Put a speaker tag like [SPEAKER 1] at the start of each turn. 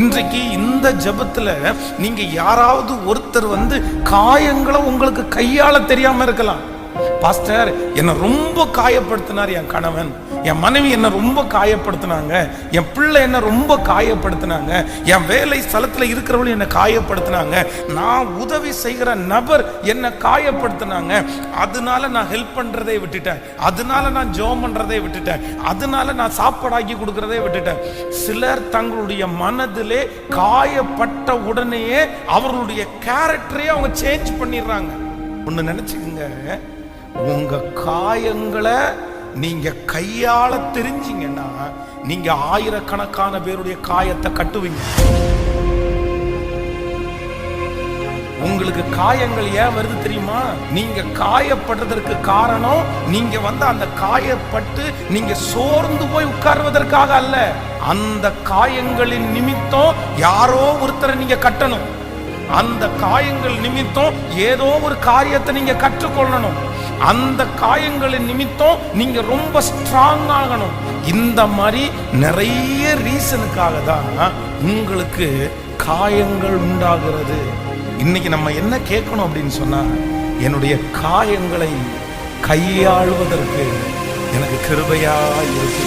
[SPEAKER 1] இன்றைக்கு இந்த ஜெபத்துல நீங்க யாராவது ஒருத்தர் காயங்களை உங்களுக்கு கையாள தெரியாம இருக்கலாம். பாஸ்டர், என்னை ரொம்ப காயப்படுத்தினார் என் கணவன், என் மனைவி என்ன ரொம்ப காயப்படுத்தினாங்க, என் பிள்ளை என்ன ரொம்ப காயப்படுத்தினாங்க, என் வேலை ஸ்தலத்தில் இருக்கிறவங்க என்ன காயப்படுத்தினாங்க, நான் உதவி செய்கிற நபர் என்ன காயப்படுத்தினாங்க, அதனால நான் ஹெல்ப் பண்றதை விட்டுட்டேன், அதனால நான் ஜெபம் பண்றதை விட்டுட்டேன், அதனால நான் சாப்பாடாக்கி கொடுக்கறதை விட்டுட்டேன். சிலர் தங்களுடைய மனதிலே காயப்பட்ட உடனேயே அவர்களுடைய கேரக்டரையே அவங்க சேஞ்ச் பண்ணிடுறாங்க. ஒன்று நினைச்சுக்கங்க, உங்க காயங்களை நீங்க கையாள தெரிஞ்சீங்கன்னா நீங்க ஆயிரக்கணக்கான பேருடைய காயத்தை கட்டுவீங்க. உங்களுக்கு காயங்கள் ஏன் வருது தெரியுமா? நீங்க காயப்படுறதற்கு காரணம் நீங்க அந்த காயப்பட்டு நீங்க சோர்ந்து போய் உட்கார்வதற்காக அல்ல. அந்த காயங்களின் நிமித்தம் யாரோ ஒருத்தரை நீங்க கட்டணும். அந்த காயங்கள் நிமித்தம் ஏதோ ஒரு காரியத்தை நீங்க கற்றுக்கொள்ளணும். அந்த காயங்களின் நிமித்தம் நீங்க ரொம்ப ஸ்ட்ராங் ஆகணும். இந்த மாதிரி நிறைய ரீசனுக்காக தான் உங்களுக்கு காயங்கள் உண்டாகிறது. இன்னைக்கு நம்ம என்ன கேட்கணும் அப்படின்னு சொன்னா, என்னுடைய காயங்களை கையாளுவதற்கு எனக்கு கிருபையா இருக்கு.